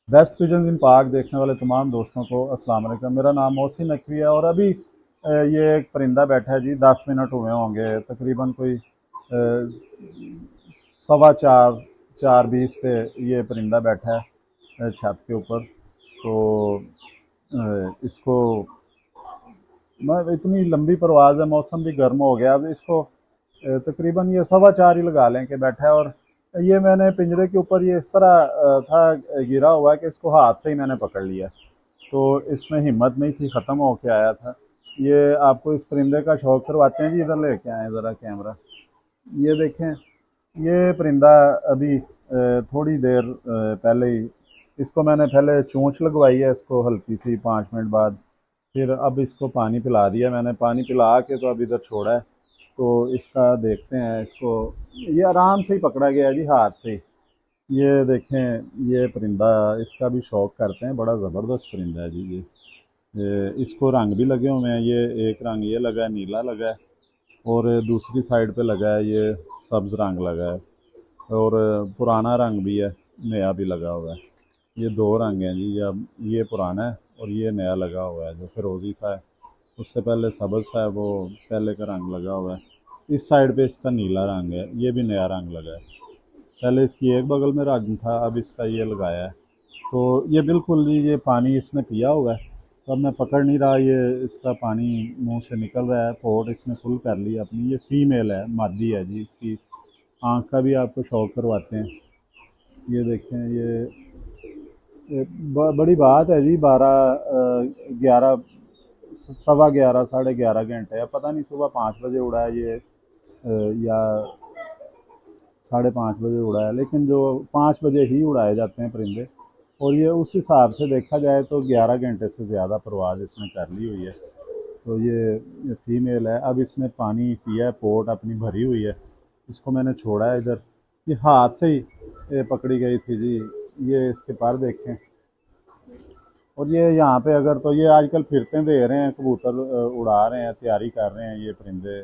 Best pigeon इन park देखने वाले तमाम दोस्तों को अस्सलाम वालेकुम। मेरा नाम मोहसिन नकवी है और अभी ये एक परिंदा बैठा है जी। 10 मिनट हुए होंगे तकरीबन, कोई 4:15 4:20 पे ये परिंदा बैठा है छत के ऊपर। तो इसको मैं इतनी लंबी परवाज़ है, मौसम भी गर्म हो गया। अब इसको तकरीबन ये 4:15 ही लगा लें कि बैठा है। और ये मैंने पिंजरे के ऊपर ये इस तरह था गिरा हुआ है कि इसको हाथ से ही मैंने पकड़ लिया। तो इसमें हिम्मत नहीं थी, ख़त्म होके आया था। ये आपको इस परिंदे का शौक करवाते हैं जी। इधर लेके आए ज़रा कैमरा। ये देखें, ये परिंदा अभी थोड़ी देर पहले ही इसको मैंने पहले चोंच लगवाई है इसको हल्की सी 5 मिनट बाद। फिर अब इसको पानी पिला दिया मैंने। पानी पिला के तो अब इधर छोड़ा है। तो इसका देखते हैं इसको। ये आराम से ही पकड़ा गया है जी, हाथ से ही। ये देखें, ये परिंदा इसका भी शौक करते हैं। बड़ा ज़बरदस्त परिंदा है जी ये इसको रंग भी लगे हुए हैं। ये एक रंग ये लगा है, नीला लगा है। और दूसरी साइड पे लगा है ये सब्ज़ रंग लगा है। और पुराना रंग भी है, नया भी लगा हुआ है। ये दो रंग हैं जी। अब ये पुराना है और ये नया लगा हुआ है जो फिरोज़ी सा है। उससे पहले सब्ज़ सा है, वो पहले का रंग लगा हुआ है। इस साइड पे इसका नीला रंग है, ये भी नया रंग लगा है। पहले इसकी एक बगल में रंग था, अब इसका ये लगाया है। तो ये बिल्कुल जी, ये पानी इसने पिया हुआ है। तो अब मैं पकड़ नहीं रहा, ये इसका पानी मुंह से निकल रहा है। पोर्ट इसने फुल कर लिया अपनी। ये फीमेल है, मादी है जी। इसकी आँख का भी आपको शौक करवाते हैं। ये देखें, ये बड़ी बात है जी। 11 11:15 11:30 घंटे, अब पता नहीं सुबह 5 बजे उड़ा है ये या 5:30 बजे उड़ा है। लेकिन जो 5 बजे ही उड़ाए जाते हैं परिंदे। और ये उस हिसाब से देखा जाए तो 11 घंटे से ज़्यादा परवाज़ इसने कर ली हुई है। तो ये फीमेल है। अब इसने पानी पिया है, पोर्ट अपनी भरी हुई है। इसको मैंने छोड़ा है इधर। ये हाथ से ही ये पकड़ी गई थी जी। ये इसके पर देखें। और ये यहाँ पे अगर तो ये आजकल फिरते दे रहे हैं, कबूतर उड़ा रहे हैं, तैयारी कर रहे हैं ये परिंदे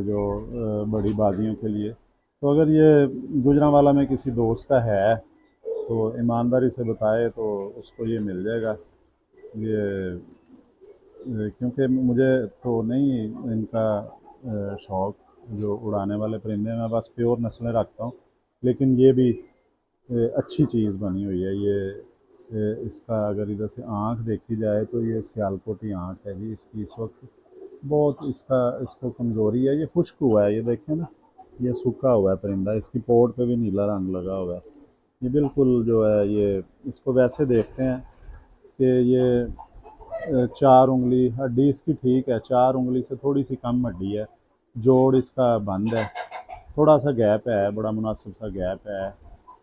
जो बड़ी बाजियों के लिए। तो अगर ये गुजरांवाला में किसी दोस्त का है तो ईमानदारी से बताए तो उसको ये मिल जाएगा। ये क्योंकि मुझे तो नहीं इनका शौक़, जो उड़ाने वाले परिंदे, मैं बस प्योर नस्लें रखता हूँ। लेकिन ये भी अच्छी चीज़ बनी हुई है ये। इसका अगर इधर से आँख देखी जाए तो ये सियालकोटी आँख है जी इसकी इस वक्त। बहुत इसको कमज़ोरी है। ये खुश्क हुआ है, ये देखें ना, ये सूखा हुआ है परिंदा। इसकी पोर्ट पे भी नीला रंग लगा हुआ है। ये बिल्कुल जो है, ये इसको वैसे देखते हैं कि ये 4 उंगली हड्डी इसकी ठीक है, 4 उंगली से थोड़ी सी कम हड्डी है। जोड़ इसका बंद है, थोड़ा सा गैप है, बड़ा मुनासिब सा गैप है।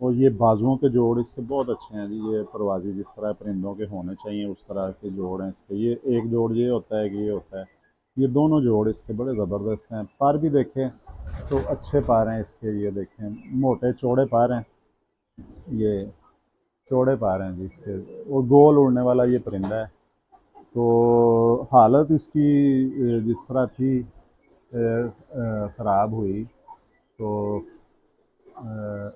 और ये बाजुओं के जोड़ इसके बहुत अच्छे हैं जी। ये परवाज़ी जिस तरह परिंदों के होने चाहिए उस तरह के जोड़ हैं इसके। ये एक जोड़ ये होता है कि ये होता है। ये दोनों जोड़ इसके बड़े ज़बरदस्त हैं। पर भी देखें तो अच्छे पर हैं इसके। ये देखें, मोटे चौड़े पर हैं ये, चौड़े पर हैं जी इसके। और गोल उड़ने वाला ये परिंदा है। तो हालत इसकी जिस तरह थी ख़राब हुई। तो अ,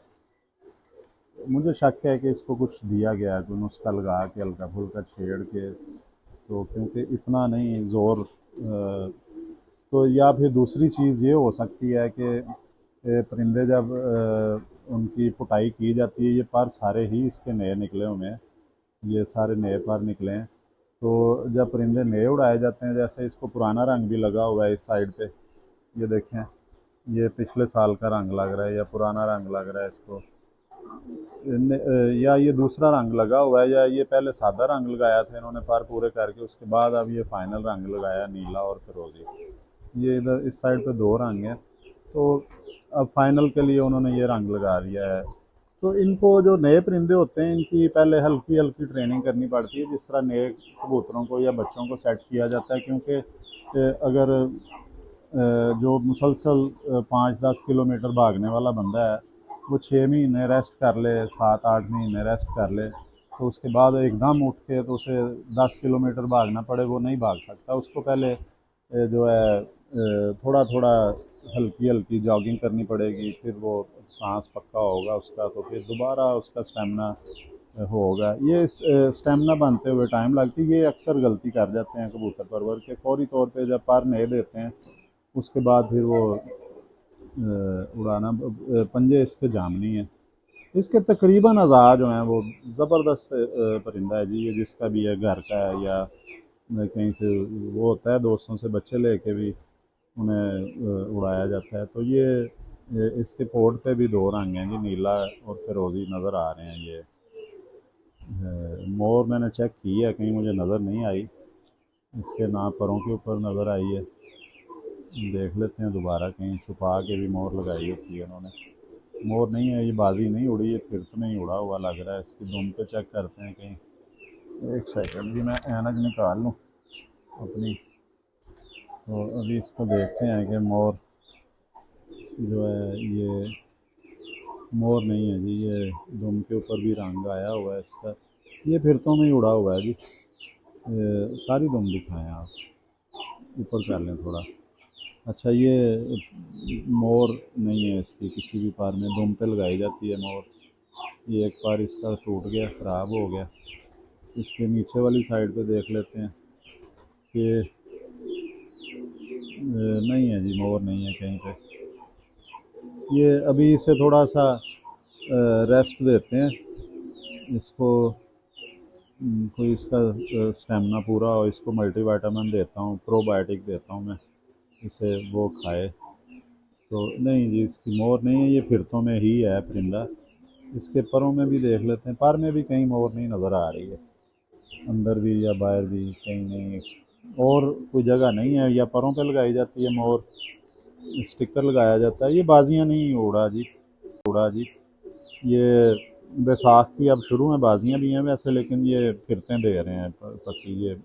मुझे शक है कि इसको कुछ दिया गया है, कोई नुस्खा लगा के हल्का फुल्का छेड़ के। तो क्योंकि इतना नहीं ज़ोर तो, या फिर दूसरी चीज़ ये हो सकती है कि परिंदे जब उनकी पुताई की जाती है, ये पर सारे ही इसके नए निकले हुए हैं। ये सारे नए पर निकले हैं। तो जब परिंदे नए उड़ाए जाते हैं, जैसे इसको पुराना रंग भी लगा हुआ है इस साइड पे, ये देखें, ये पिछले साल का रंग लग रहा है या पुराना रंग लग रहा है इसको। या ये दूसरा रंग लगा हुआ है, या ये पहले सादा रंग लगाया था इन्होंने पर पूरे करके, उसके बाद अब ये फाइनल रंग लगाया नीला और फिरोजी। ये इधर इस साइड पे दो रंग हैं। तो अब फाइनल के लिए उन्होंने ये रंग लगा दिया है। तो इनको, जो नए परिंदे होते हैं, इनकी पहले हल्की हल्की ट्रेनिंग करनी पड़ती है, जिस तरह नए कबूतरों को या बच्चों को सेट किया जाता है। क्योंकि अगर जो मुसलसल 5-10 किलोमीटर भागने वाला बंदा है, वो 6 महीने रेस्ट कर ले, 7-8 महीने रेस्ट कर ले, तो उसके बाद एकदम उठ के तो उसे 10 किलोमीटर भागना पड़े, वो नहीं भाग सकता। उसको पहले जो है थोड़ा थोड़ा हल्की हल्की जॉगिंग करनी पड़ेगी। फिर वो सांस पक्का होगा उसका, तो फिर दोबारा उसका स्टेमिना होगा। ये स्टेमिना बनते हुए टाइम लगती है। ये अक्सर गलती कर जाते हैं कबूतर परवर के, फौरी तौर पे जब पर नहीं देते हैं उसके बाद फिर वो उड़ाना, पंजे इसके जामनी है। इसके तकरीबन अज़ा जो हैं वो ज़बरदस्त परिंदा है जी। ये जिसका भी है, घर का है या कहीं से वो होता है, दोस्तों से बच्चे लेके भी उन्हें उड़ाया जाता है। तो ये इसके पोर्ट पे भी दो रंग हैं जी, नीला और फिरोज़ी नज़र आ रहे हैं। ये मोर मैंने चेक की है, कहीं मुझे नज़र नहीं आई। इसके ना परों के ऊपर नज़र आई है। देख लेते हैं दोबारा, कहीं छुपा के भी मोर लगाई होती है उन्होंने। मोर नहीं है ये, बाजी नहीं उड़ी, ये फिर तो नहीं उड़ा हुआ लग रहा है। इसकी दुम पे चेक करते हैं कहीं। एक सेकंड जी, मैं ऐनक निकाल लूँ अपनी। तो अभी इसको देखते हैं कि मोर जो है, ये मोर नहीं है जी। ये दुम के ऊपर भी रंग आया हुआ है इसका। ये फिर तो नहीं उड़ा हुआ है जी। सारी दुम दिखाएं आप, ऊपर कर लें थोड़ा। अच्छा, ये मोर नहीं है इसकी, किसी भी पार में दुम पे लगाई जाती है मोर। ये एक बार इसका टूट गया, ख़राब हो गया। इसके नीचे वाली साइड पे देख लेते हैं कि नहीं है जी, मोर नहीं है कहीं पे। ये अभी इसे थोड़ा सा रेस्ट देते हैं इसको। कोई इसका स्टेमिना पूरा हो, इसको मल्टीविटामिन देता हूँ, प्रोबायोटिक देता हूँ मैं इसे, वो खाए। तो नहीं जी, इसकी मोर नहीं है, ये फिरतों में ही है परिंदा। इसके परों में भी देख लेते हैं, पर में भी कहीं मोर नहीं नज़र आ रही है, अंदर भी या बाहर भी कहीं नहीं। और कोई जगह नहीं है, या परों पे लगाई जाती है मोर, स्टिकर लगाया जाता है। ये बाजियाँ नहीं उड़ा जी, उड़ा जी। ये बैसाख की अब शुरू में बाजियाँ भी हैं वैसे, लेकिन ये फिरतें दे रहे हैं पक्षी। ये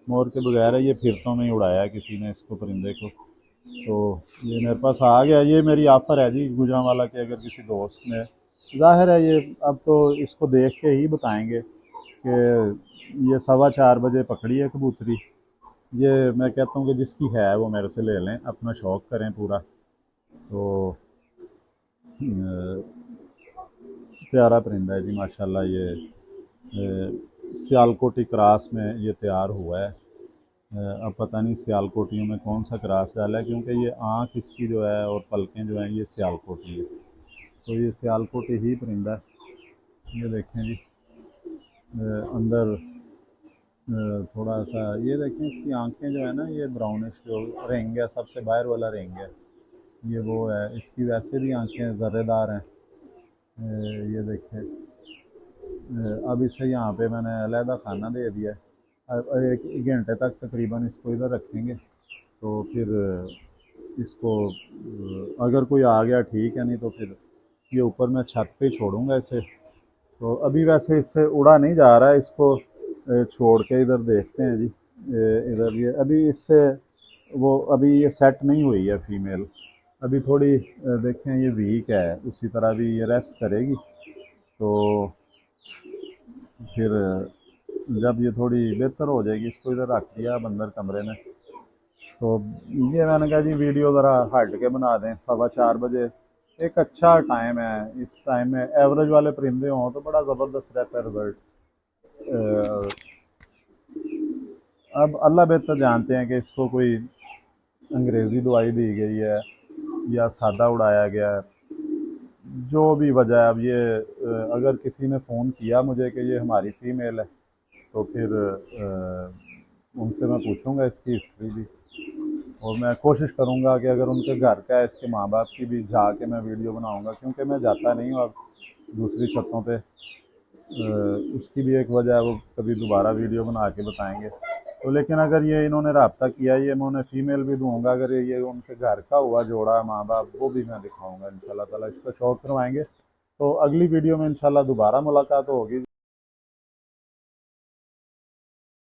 मोर के बगैर है, ये फिरतों में ही उड़ाया है किसी ने इसको, परिंदे को। तो ये मेरे पास आ गया। ये मेरी ऑफ़र है जी गुजरांवाला के, अगर किसी दोस्त ने, ज़ाहिर है ये अब तो इसको देख के ही बताएंगे कि ये 4:15 बजे पकड़ी है कबूतरी। ये मैं कहता हूँ कि जिसकी है वो मेरे से ले लें, अपना शौक़ करें पूरा। तो प्यारा परिंदा है जी माशाल्लाह। ये सियालकोटी क्रॉस में ये तैयार हुआ है। अब पता नहीं सियालकोटियों में कौन सा क्रॉस डाला है, क्योंकि ये आँख इसकी जो है और पलकें जो हैं ये सियालकोटी है। तो ये सियालकोटी ही परिंदा है। ये देखें जी, अंदर थोड़ा सा ये देखें, इसकी आंखें जो है ना, ये ब्राउनिश जो रेंग है, सबसे बाहर वाला रेंग है, ये वो है। इसकी वैसे भी आंखें ज़र्रेदार हैं। ये देखें, अब इसे यहाँ पे मैंने अलहदा खाना दे दिया है। अब एक घंटे तक तकरीबन इसको इधर रखेंगे। तो फिर इसको अगर कोई आ गया ठीक है, नहीं तो फिर ये ऊपर मैं छत पे ही छोड़ूंगा इसे। तो अभी वैसे इससे उड़ा नहीं जा रहा है, इसको छोड़ के इधर देखते हैं जी। इधर ये अभी इससे वो अभी ये सेट नहीं हुई है फीमेल, अभी थोड़ी देखें ये वीक है, उसी तरह भी ये रेस्ट करेगी। तो फिर जब ये थोड़ी बेहतर हो जाएगी, इसको इधर रख दिया अब अंदर कमरे में। तो ये मैंने कहा जी वीडियो ज़रा हट के बना दें। 4:15 बजे एक अच्छा टाइम है, इस टाइम में एवरेज वाले परिंदे हों तो बड़ा ज़बरदस्त रहता है रिज़ल्ट। अब अल्लाह बेहतर जानते हैं कि इसको कोई अंग्रेज़ी दवाई दी गई है या सादा उड़ाया गया है, जो भी वजह है। अब ये अगर किसी ने फ़ोन किया मुझे कि ये हमारी फ़ीमेल है, तो फिर उनसे मैं पूछूंगा इसकी हिस्ट्री भी, और मैं कोशिश करूंगा कि अगर उनके घर का है, इसके माँ बाप की भी जाके मैं वीडियो बनाऊंगा, क्योंकि मैं जाता नहीं हूँ अब दूसरी छतों पे। उसकी भी एक वजह है, वो कभी दोबारा वीडियो बना के बताएंगे। तो लेकिन अगर ये इन्होंने रब्ता किया, ये मैं उन्हें फ़ीमेल भी दूंगा। अगर ये उनके घर का हुआ जोड़ा माँ बाप, वो भी मैं दिखाऊंगा इंशाल्लाह ताला, इसका शौक़ करवाएंगे। तो अगली वीडियो में इंशाल्लाह दोबारा मुलाकात होगी।